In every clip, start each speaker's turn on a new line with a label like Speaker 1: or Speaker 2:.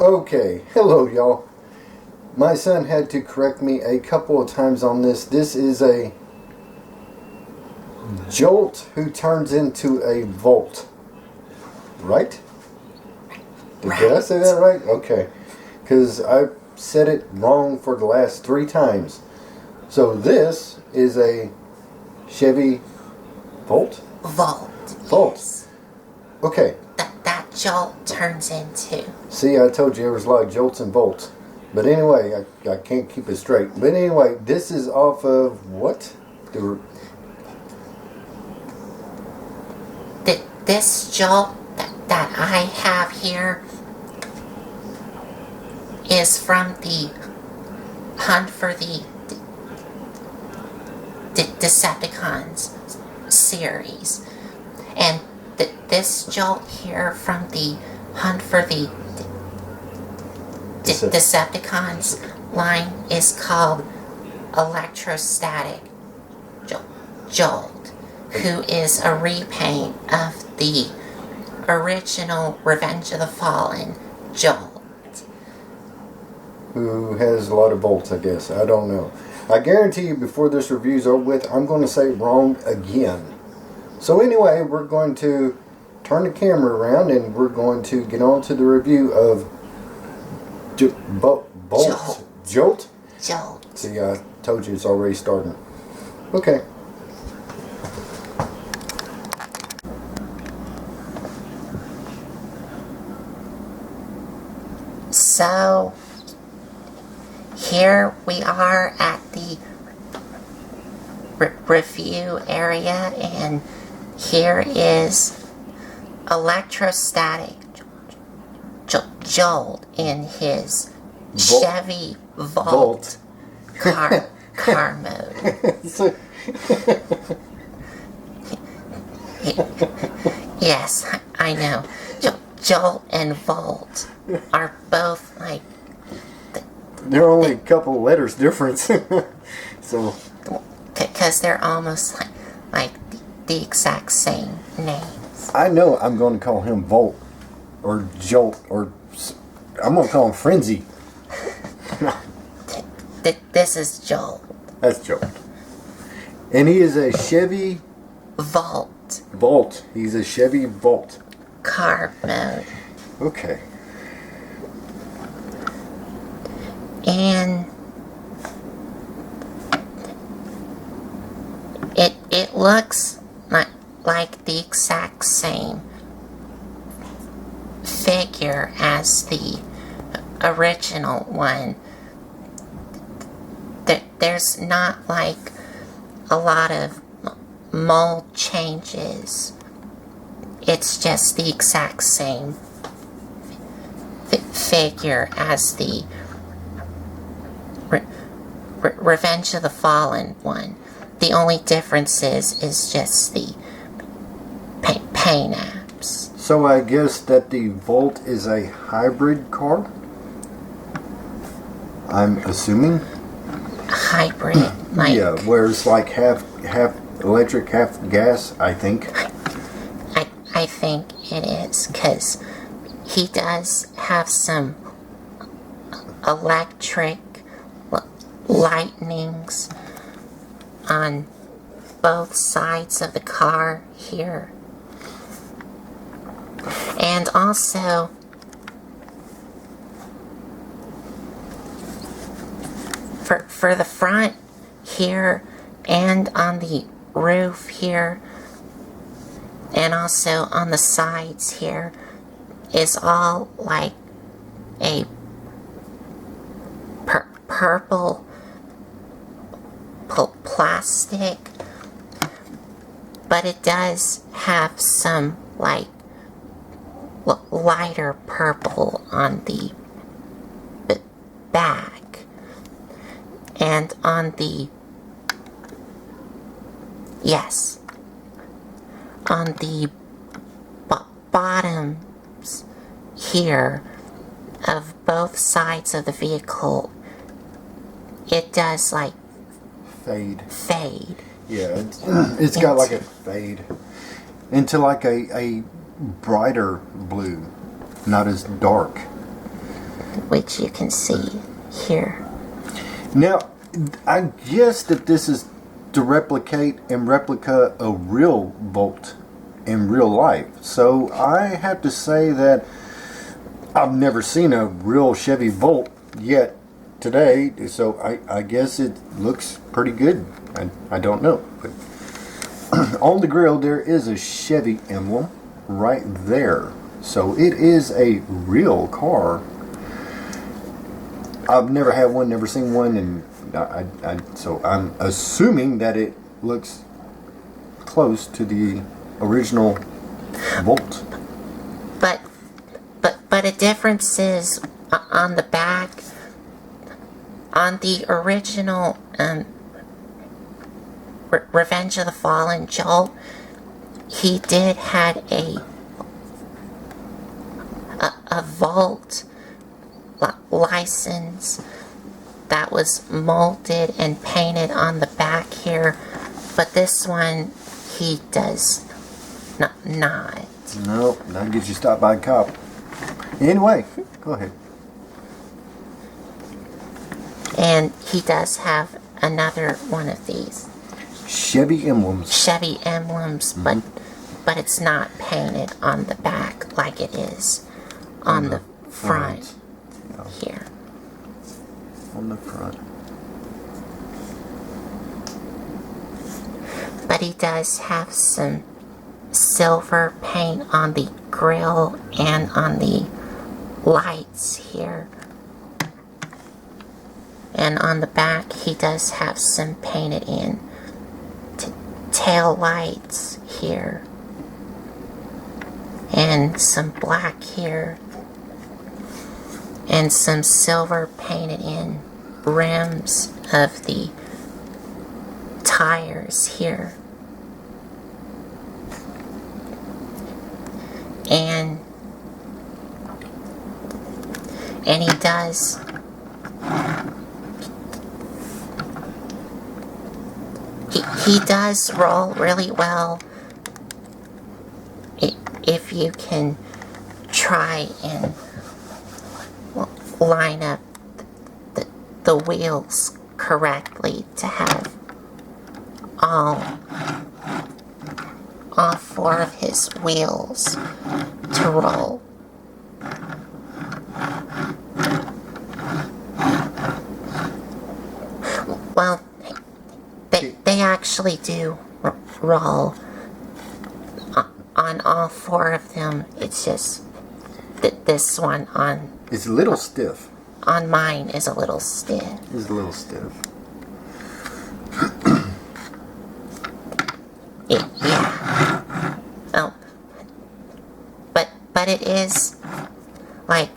Speaker 1: Okay, hello y'all. My son had to correct me a couple of times on this. This is a Jolt who turns into a Volt. Right? Did I say that right? Okay. Because I said it wrong for the last 3 times. So this is a Chevy Volt?
Speaker 2: Volt.
Speaker 1: Volt.
Speaker 2: Yes.
Speaker 1: Okay.
Speaker 2: That Jolt turns into.
Speaker 1: See, I told you there was a lot of jolts and bolts. But anyway, I can't keep it straight. But anyway, this is off of what?
Speaker 2: This Jolt that I have here is from the Hunt for the Decepticons series. And this Jolt here from the Hunt for the Decepticons line is called Electrostatic Jolt, who is a repaint of the original Revenge of the Fallen Jolt.
Speaker 1: Who has a lot of volts, I guess. I don't know. I guarantee you before this review's over with, I'm going to say it wrong again. So anyway, we're going to turn the camera around and we're going to get on to the review of Jolt?
Speaker 2: Jolt.
Speaker 1: See, I told you it's already starting. Okay.
Speaker 2: So, here we are at the review area, and here is Electrostatic Jolt in his Chevy Volt car mode. Yes, I know. Jolt and Volt are both like...
Speaker 1: They're only a couple letters difference. So...
Speaker 2: Because they're almost like the exact same names.
Speaker 1: I know I'm going to call him Volt or Jolt, or I'm going to call him Frenzy.
Speaker 2: This is Jolt.
Speaker 1: That's Jolt. And he is a Chevy
Speaker 2: Volt.
Speaker 1: Volt. He's a Chevy Volt.
Speaker 2: Car mode.
Speaker 1: Okay.
Speaker 2: And it looks like the exact same figure as the original one. There's not like a lot of mold changes. It's just the exact same figure as the Revenge of the Fallen one. The only difference is just the paint apps.
Speaker 1: So I guess that the Volt is a hybrid car? I'm assuming?
Speaker 2: Hybrid, like...
Speaker 1: Yeah, where it's like half electric, half gas, I think.
Speaker 2: I think it is, because he does have some electric lightnings on both sides of the car here. And also, for the front here and on the roof here and also on the sides here is all like a purple plastic, but it does have some like lighter purple on the back, and on the on the bottoms here of both sides of the vehicle, it does like
Speaker 1: Fade. Yeah, it's got like a fade into like a brighter blue, not as dark.
Speaker 2: which you can see here.
Speaker 1: Now, I guess that this is to replicate and replica a real Volt in real life. So I have to say that I've never seen a real Chevy Volt yet today. So I guess it looks pretty good. I don't know. But on the grill there is a Chevy emblem right there. So it is a real car. I've never had one, never seen one, and so I'm assuming that it looks close to the original Volt.
Speaker 2: But a difference is on the back. On the original Revenge of the Fallen Jolt, he did had a Volt license that was molded and painted on the back here, but this one he does not.
Speaker 1: No, that gets you stopped by a cop. Anyway, go ahead.
Speaker 2: And he does have another one of these
Speaker 1: Chevy emblems.
Speaker 2: Chevy emblems, but it's not painted on the back like it is on the front.
Speaker 1: Yeah.
Speaker 2: Here.
Speaker 1: On the front.
Speaker 2: But he does have some silver paint on the grill and on the lights here. And on the back he does have some painted in tail lights here. And some black here. And some silver painted in rims of the tires here. And he does he does roll really well if you can try and line up the wheels correctly to have all four of his wheels to roll. Well, they actually do roll on all four of them. It's just that this one on...
Speaker 1: It's a little stiff.
Speaker 2: On mine is a little stiff.
Speaker 1: It's a little stiff.
Speaker 2: Yeah. Oh. But it is, like,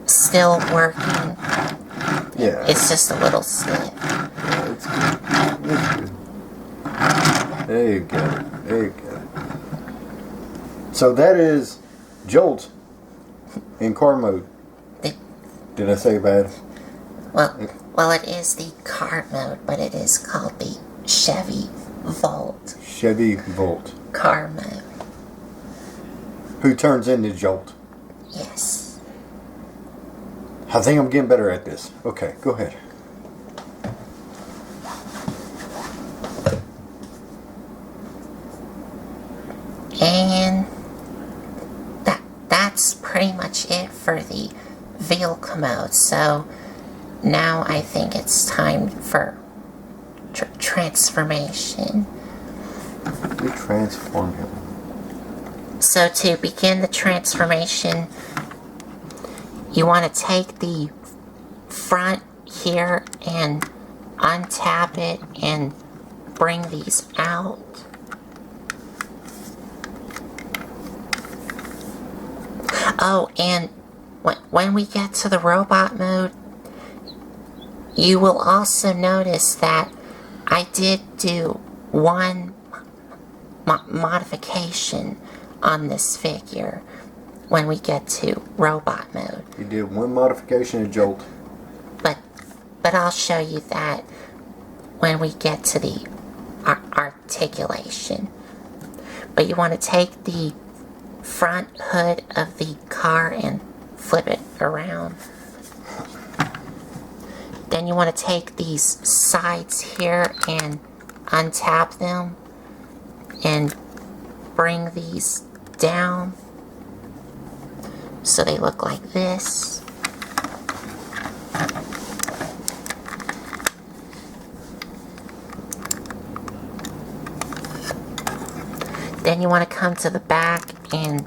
Speaker 2: still working.
Speaker 1: Yeah.
Speaker 2: It's just a little stiff.
Speaker 1: Yeah, it's good. It's good. There you go. There you go. So that is Jolt in car mode. Did I say it bad?
Speaker 2: Well, it is the car mode, but it is called the Chevy Volt.
Speaker 1: Chevy Volt.
Speaker 2: Car mode.
Speaker 1: Who turns into Jolt?
Speaker 2: Yes.
Speaker 1: I think I'm getting better at this. Okay, go ahead.
Speaker 2: And that's pretty much it for the vehicle mode. So now I think it's time for transformation.
Speaker 1: We transform him.
Speaker 2: So to begin the transformation, you want to take the front here and untap it and bring these out. Oh, and when we get to the robot mode, you will also notice that I did do one modification on this figure when we get to robot mode.
Speaker 1: You did one modification of Jolt.
Speaker 2: But I'll show you that when we get to the articulation. But you want to take the front hood of the car and flip it around. Then you want to take these sides here and untap them and bring these down so they look like this. Then you want to come to the back and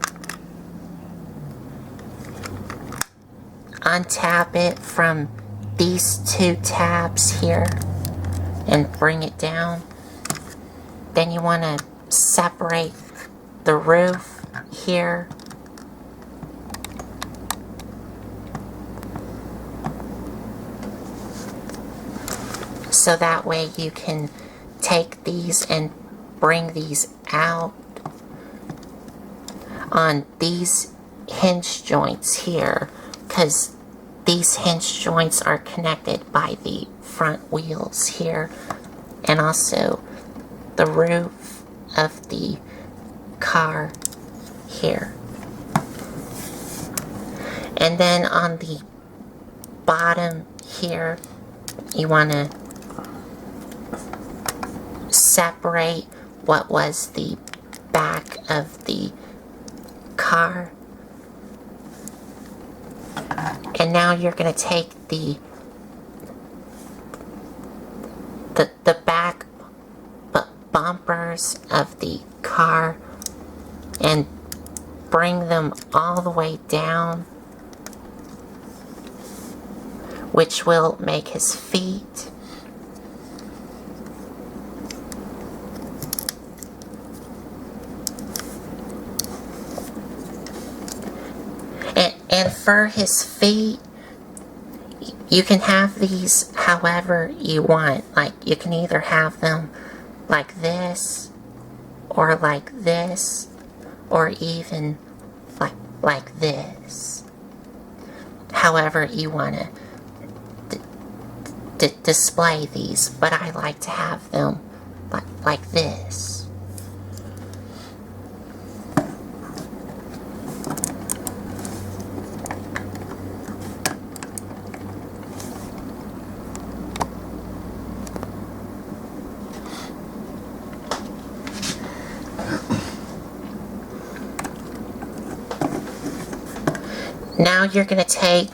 Speaker 2: untap it from these two tabs here and bring it down. Then you want to separate the roof here. So that way you can take these and bring these out on these hinge joints here, because these hinge joints are connected by the front wheels here, and also the roof of the car here. And then on the bottom here, you want to separate what was the back of the car. And now you're going to take the back bumpers of the car and bring them all the way down, which will make his feet. And for his feet, you can have these however you want. Like, you can either have them like this, or like this, or even like this. However you want to display these, but I like to have them like this. Now you're going to take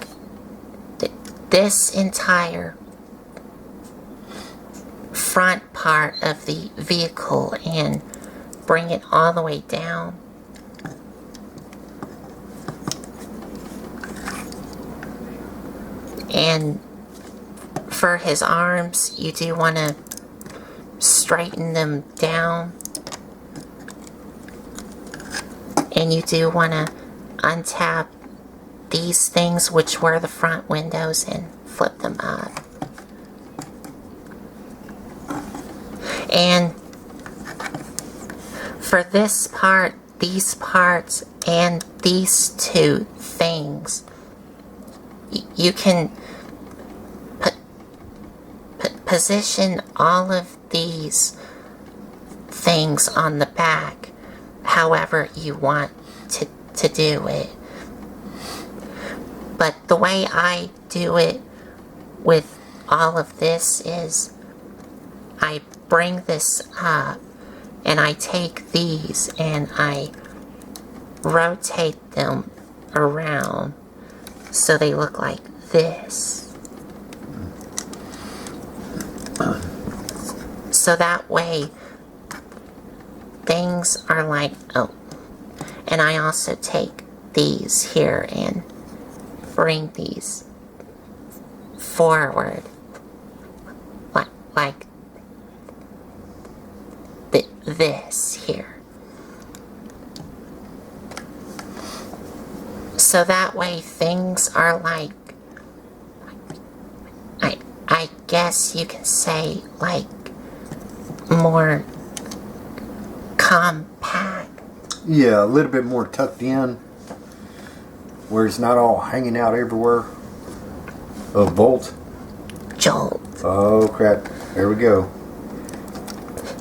Speaker 2: this entire front part of the vehicle and bring it all the way down. And for his arms, you do want to straighten them down. And you do want to untap these things, which were the front windows, and flip them up. And for this part, these parts, and these two things, you can position all of these things on the back however you want to do it. But the way I do it with all of this is I bring this up and I take these and I rotate them around so they look like this. So that way things are like, oh, and I also take these here and bring these forward like this here. So that way things are like, I guess you can say, like, more compact.
Speaker 1: Yeah, a little bit more tucked in, where it's not all hanging out everywhere. A bolt.
Speaker 2: Jolt.
Speaker 1: Oh crap! There we go.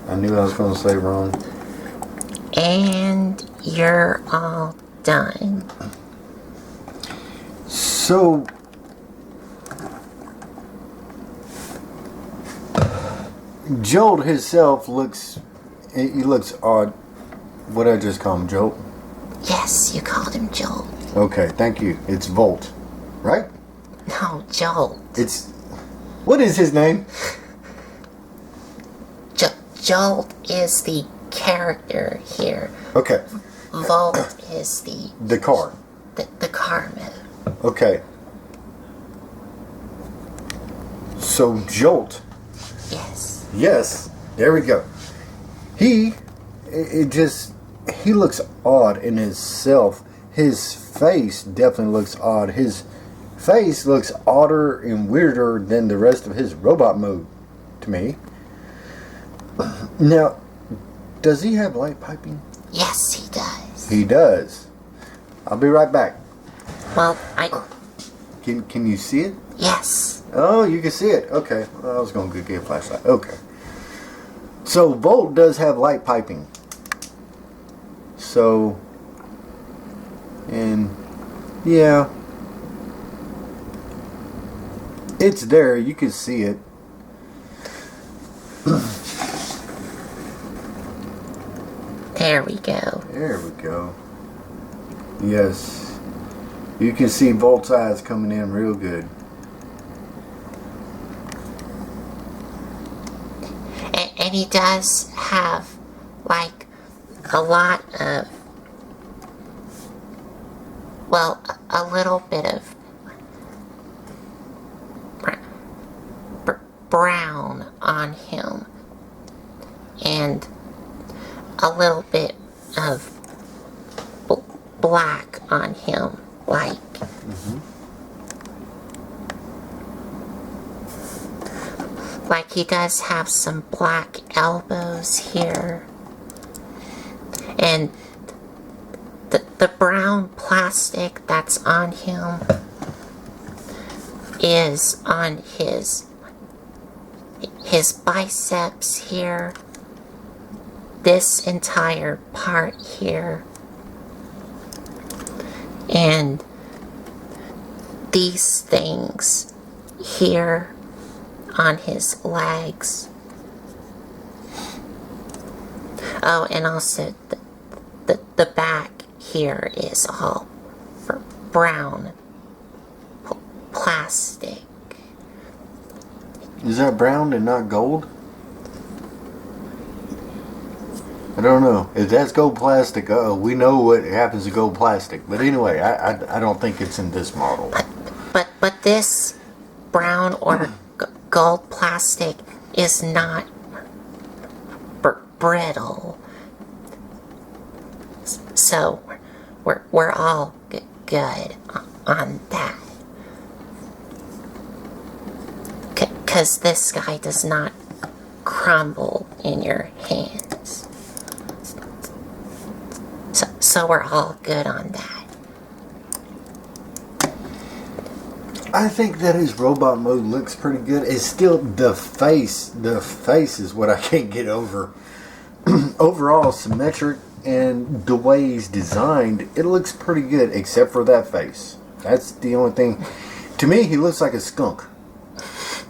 Speaker 1: I knew I was going to say wrong.
Speaker 2: And you're all done.
Speaker 1: So, Jolt himself he looks odd. What did I just call him, Jolt?
Speaker 2: Yes, you called him Jolt.
Speaker 1: Okay, thank you. It's Volt, right?
Speaker 2: No, Jolt.
Speaker 1: What is his name?
Speaker 2: Jolt is the character here.
Speaker 1: Okay.
Speaker 2: Volt is
Speaker 1: The car.
Speaker 2: The car mode.
Speaker 1: Okay. So Jolt.
Speaker 2: Yes.
Speaker 1: Yes. There we go. He looks odd in himself. His face definitely looks odd. His face looks odder and weirder than the rest of his robot mode to me. Now, does he have light piping?
Speaker 2: Yes, he does.
Speaker 1: He does. I'll be right back.
Speaker 2: Well,
Speaker 1: Can you see it?
Speaker 2: Yes.
Speaker 1: Oh, you can see it. Okay. Well, I was going to get a flashlight. Okay. So, Volt does have light piping. So, and yeah. It's there. You can see it.
Speaker 2: There we go.
Speaker 1: There we go. Yes. You can see Volt's eyes coming in real good.
Speaker 2: And he does have, like, a lot of, well, a little bit of brown on him. And a little bit of black on him, like. Like he does have some black elbows here. And the brown plastic that's on him is on his biceps here. This entire part here. And these things here on his legs. Oh, and also the back here is all brown plastic.
Speaker 1: Is that brown and not gold? I don't know. If that's gold plastic, we know what happens to gold plastic. But anyway, I don't think it's in this model.
Speaker 2: But this brown or gold plastic is not brittle. So we're all good on that. Because this guy does not crumble in your hands. So we're all good on that.
Speaker 1: I think that his robot mode looks pretty good. It's still the face. The face is what I can't get over. Overall, symmetric and the way he's designed, it looks pretty good, except for that face. That's the only thing. To me, he looks like a skunk.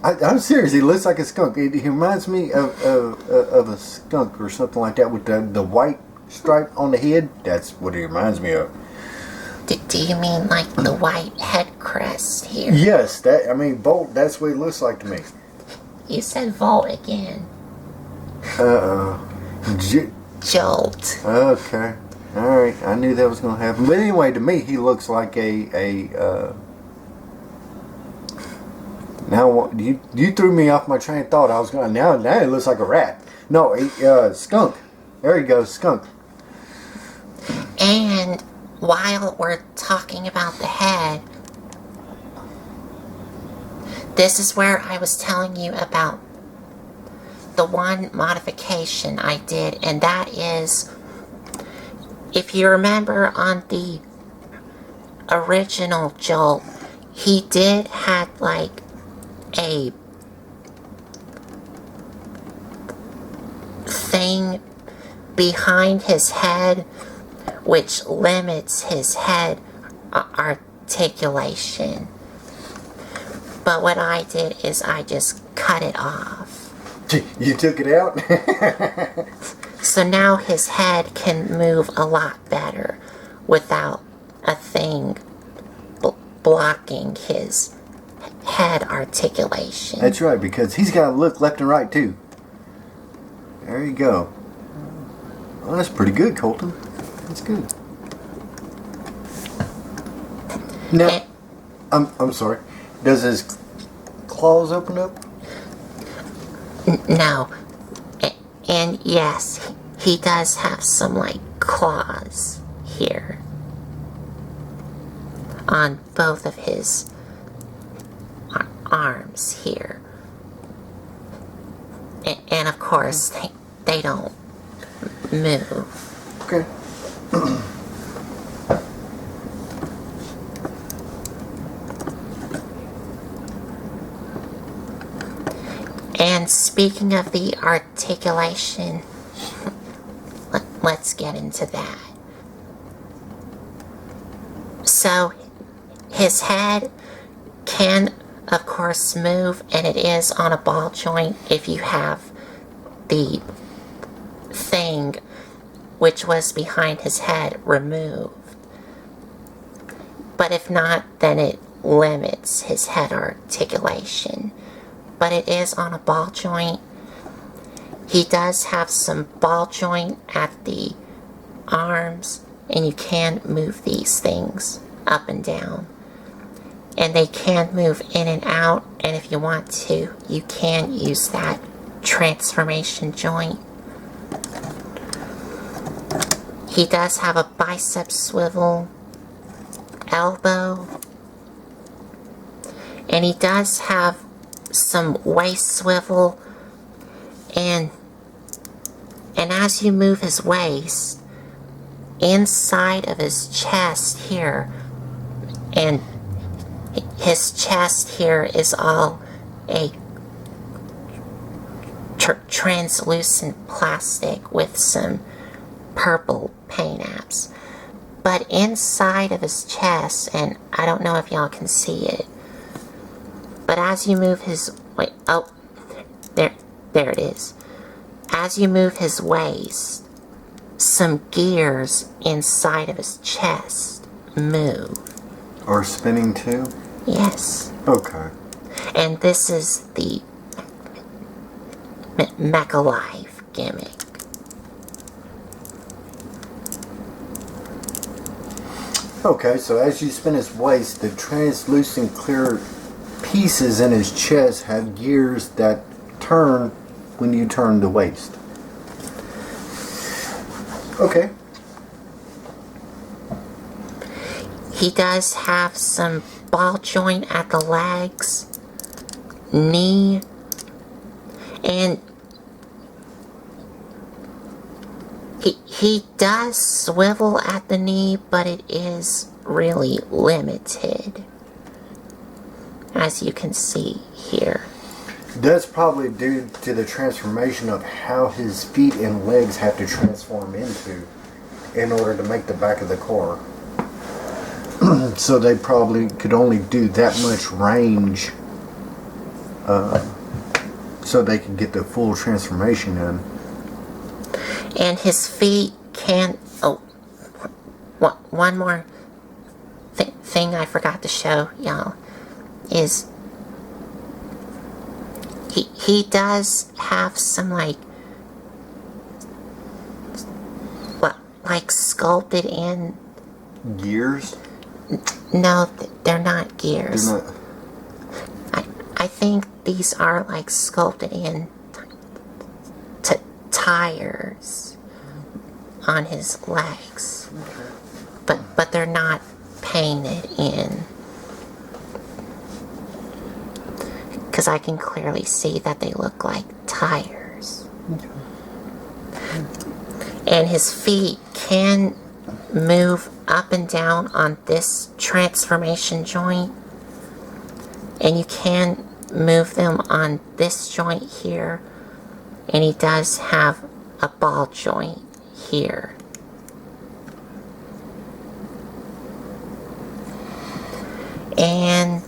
Speaker 1: I'm serious. He looks like a skunk. He reminds me of a skunk or something like that with the white stripe on the head. That's what he reminds me of.
Speaker 2: Do you mean like the white head crest here?
Speaker 1: Yes, Volt, that's what he looks like to me.
Speaker 2: You said Volt again. Jolt.
Speaker 1: Okay. Alright, I knew that was going to happen. But anyway, to me, he looks like now, you threw me off my train of thought. I was going, now he looks like a rat. No, skunk. There he goes, skunk.
Speaker 2: And while we're talking about the head, this is where I was telling you about the one modification I did, and that is, if you remember on the original Jolt, he did have like a thing behind his head which limits his head articulation. But what I did is I just cut it off.
Speaker 1: You took it out?
Speaker 2: So now his head can move a lot better without a thing blocking his head articulation.
Speaker 1: That's right, because he's got to look left and right too. There you go. Well, that's pretty good, Colton. That's good. Now, I'm sorry. Does his claws open up?
Speaker 2: No. And yes, he does have some like claws here on both of his arms here. And of course, they don't move.
Speaker 1: Okay.
Speaker 2: And speaking of the articulation, let's get into that. So, his head can, of course, move, and it is on a ball joint if you have the thing which was behind his head removed. But if not, then it limits his head articulation. But it is on a ball joint. He does have some ball joint at the arms, and you can move these things up and down. And they can move in and out, and if you want to, you can use that transformation joint. He does have a bicep swivel, elbow, and he does have some waist swivel, and as you move his waist, inside of his chest here, and his chest here is all a translucent plastic with some purple paint apps. But inside of his chest, and I don't know if y'all can see it, but as you move his there it is. As you move his waist, some gears inside of his chest move.
Speaker 1: Or spinning too?
Speaker 2: Yes.
Speaker 1: Okay.
Speaker 2: And this is the Mecha Life gimmick.
Speaker 1: Okay, so as you spin his waist, the translucent clear pieces in his chest have gears that turn when you turn the waist. Okay.
Speaker 2: He does have some ball joint at the legs, knee, and he does swivel at the knee, but it is really limited, as you can see here.
Speaker 1: That's probably due to the transformation of how his feet and legs have to transform into in order to make the back of the car. So they probably could only do that much range so they could get the full transformation in.
Speaker 2: And his feet can... Oh, one more thing I forgot to show y'all is he does have some like sculpted in
Speaker 1: Gears?
Speaker 2: No, they're not gears.
Speaker 1: They're not.
Speaker 2: I think these are like sculpted in tires on his legs, but they're not painted in, because I can clearly see that they look like tires. And his feet can move up and down on this transformation joint, and you can move them on this joint here, and he does have a ball joint here. And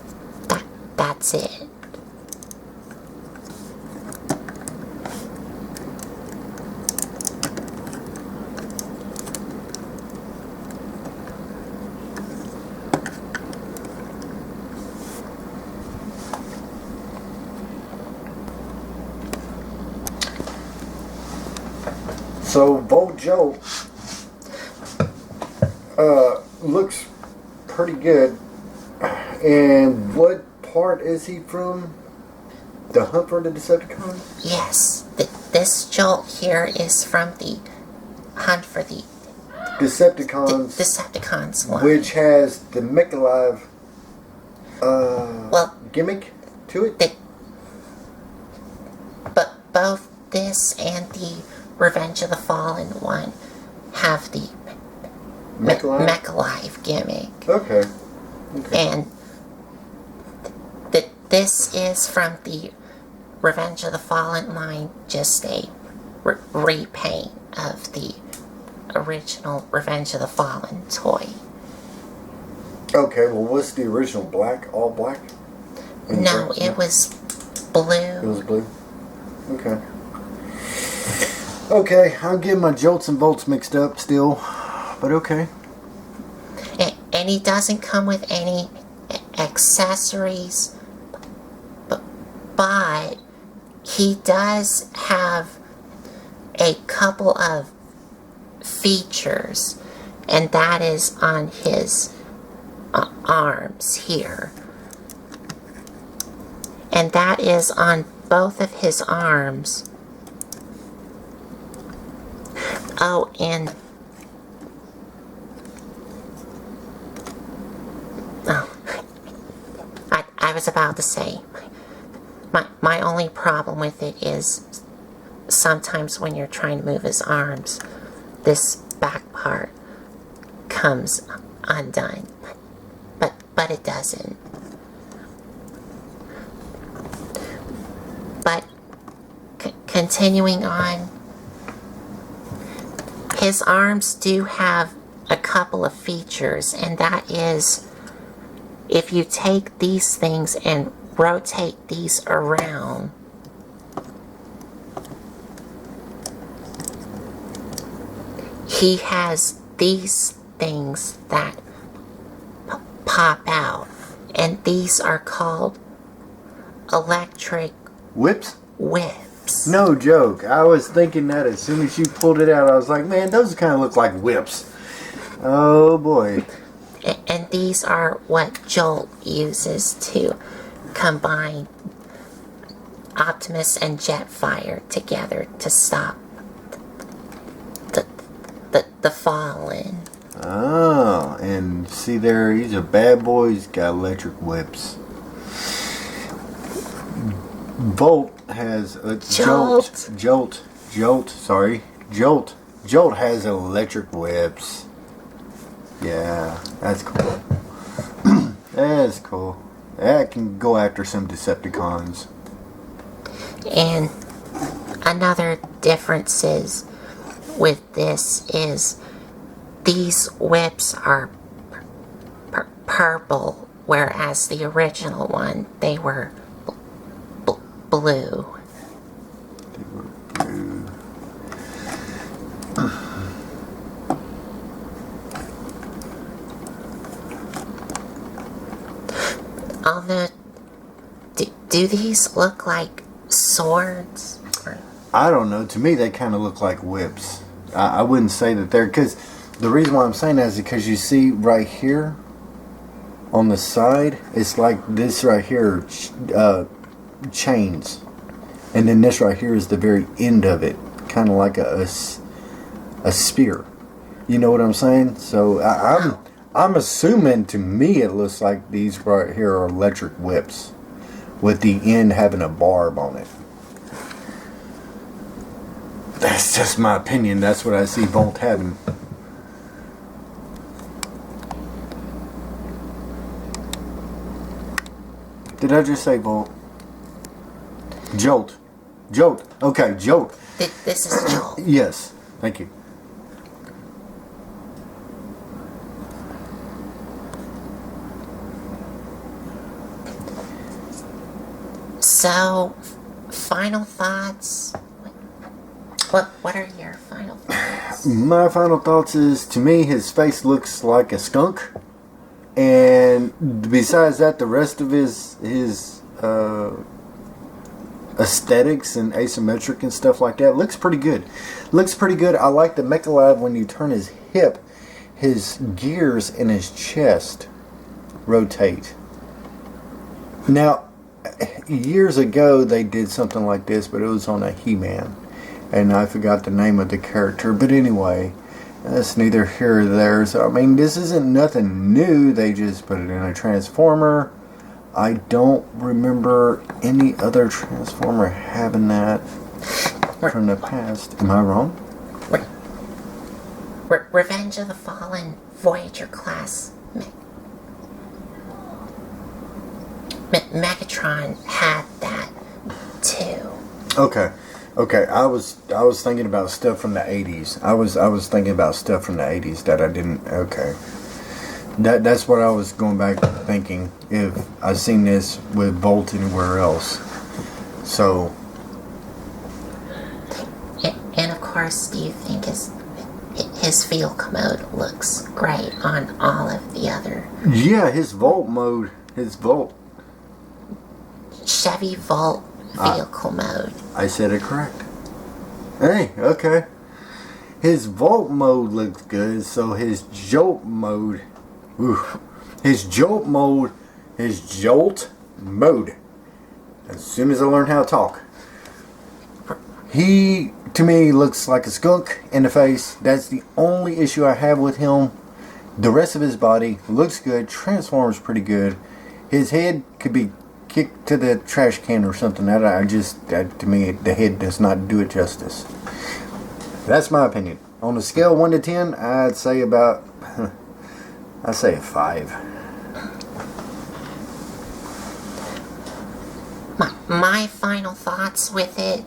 Speaker 2: that's it.
Speaker 1: So Volt Jolt looks pretty good. And what part is he from? The Hunt for the Decepticons?
Speaker 2: Yes, this Jolt here is from the Hunt for the
Speaker 1: Decepticons.
Speaker 2: Decepticons one.
Speaker 1: Which has the Make-Alive gimmick to it?
Speaker 2: But both this and the Revenge of the Fallen one have the Make-Alive gimmick.
Speaker 1: Okay.
Speaker 2: And this is from the Revenge of the Fallen line, just a repaint of the original Revenge of the Fallen toy.
Speaker 1: Okay, well, what's the original black? All black?
Speaker 2: No, it was blue.
Speaker 1: It was blue? Okay. Okay, I'm getting my Jolts and Volts mixed up still, but okay.
Speaker 2: And he doesn't come with any accessories, but he does have a couple of features, and that is on his arms here. And that is on both of his arms. Oh, and I was about to say, my only problem with it is sometimes when you're trying to move his arms, this back part comes undone, but it doesn't. But continuing on, his arms do have a couple of features, and that is, if you take these things and rotate these around, he has these things that pop out, and these are called electric
Speaker 1: Whips?
Speaker 2: whips.
Speaker 1: No joke. I was thinking that as soon as you pulled it out, I was like, man, those kind of look like whips. Oh boy.
Speaker 2: And these are what Jolt uses to combine Optimus and Jetfire together to stop the Fallen.
Speaker 1: Oh, and see there, he's a bad boy. He's got electric whips. Volt has a Jolt has electric whips. Yeah, that's cool. That's cool. That can go after some Decepticons.
Speaker 2: And another differences with this is these whips are purple, whereas the original one, they were blue. Although, do these look like swords?
Speaker 1: I don't know. To me, they kind of look like whips. I wouldn't say that they're... Because the reason why I'm saying that is because you see right here on the side, it's like this right here, chains. And then this right here is the very end of it. Kind of like a spear. You know what I'm saying? So I'm assuming, to me, it looks like these right here are electric whips, with the end having a barb on it. That's just my opinion. That's what I see Volt having. Did I just say Volt? Jolt. Jolt. Okay, Jolt.
Speaker 2: This is Jolt.
Speaker 1: Yes. Thank you.
Speaker 2: So, final thoughts? What are your final thoughts?
Speaker 1: My final thoughts is, to me, his face looks like a skunk. And besides that, the rest of his aesthetics and asymmetric and stuff like that looks pretty good. I like the Mechalab when you turn his hip, his gears in his chest rotate. Now, years ago they did something like this, but it was on a He-Man. And I forgot the name of the character. But anyway, that's neither here or there. So, I mean, this isn't nothing new. They just put it in a Transformer. I don't remember any other Transformer having that from the past. Am I wrong?
Speaker 2: Revenge of the Fallen Voyager class Megatron had that too.
Speaker 1: Okay. I was thinking about stuff from the 80s. I was thinking about stuff from the 80s that I didn't. Okay. That's what I was going back thinking, if I seen this with Bolt anywhere else. So.
Speaker 2: And of course, do you think his vehicle mode looks great on all of the other?
Speaker 1: Yeah, his Volt mode,
Speaker 2: Chevy Volt vehicle mode.
Speaker 1: I said it correct. Hey, okay. His Volt mode looks good, so his Jolt mode. His Jolt mode. As soon as I learn how to talk. He, to me, looks like a skunk in the face. That's the only issue I have with him. The rest of his body looks good. Transforms pretty good. His head could be kicked to the trash can or something. That to me, the head does not do it justice. That's my opinion. On a scale of 1 to 10, I'd say a 5.
Speaker 2: My final thoughts with it,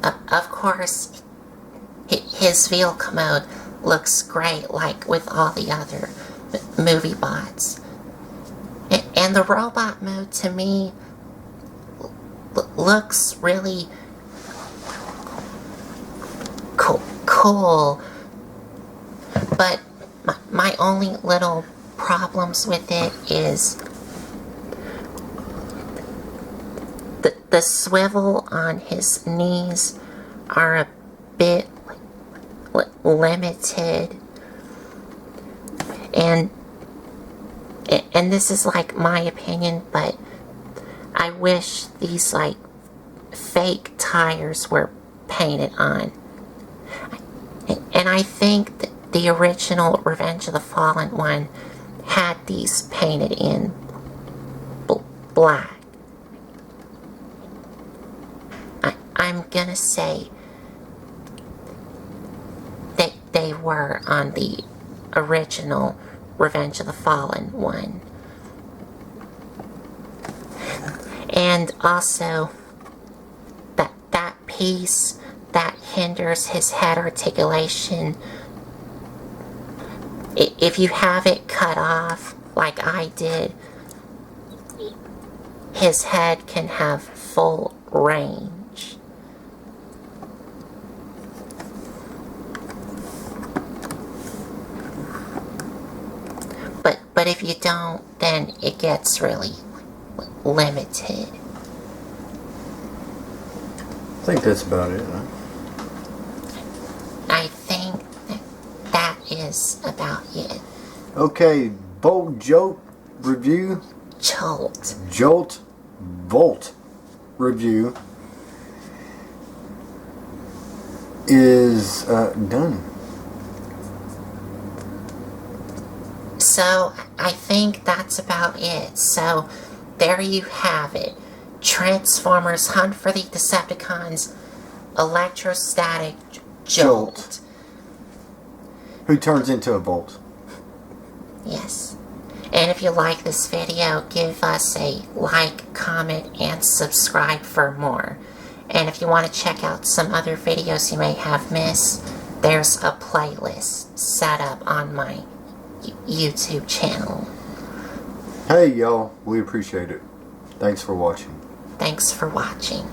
Speaker 2: of course, his vehicle mode looks great, like with all the other movie bots. And the robot mode, to me, looks really cool. But my only little problems with it is the swivel on his knees are a bit limited, and this is like my opinion, but I wish these like fake tires were painted on. And I think that the original Revenge of the Fallen one had these painted in black. I'm gonna say that they were on the original Revenge of the Fallen one. And also, that piece that hinders his head articulation, if you have it cut off like I did, his head can have full range. But if you don't, then it gets really limited.
Speaker 1: I think that's about it, huh?
Speaker 2: I think that is about it.
Speaker 1: Okay, Bolt Jolt review.
Speaker 2: Jolt
Speaker 1: Volt review is done.
Speaker 2: So, I think that's about it. So, there you have it. Transformers Hunt for the Decepticons Electrostatic Jolt.
Speaker 1: Who turns into a Volt.
Speaker 2: Yes. And if you like this video, give us a like, comment, and subscribe for more. And if you want to check out some other videos you may have missed, there's a playlist set up on my YouTube channel.
Speaker 1: Hey y'all, we appreciate it. Thanks for watching.
Speaker 2: Thanks for watching.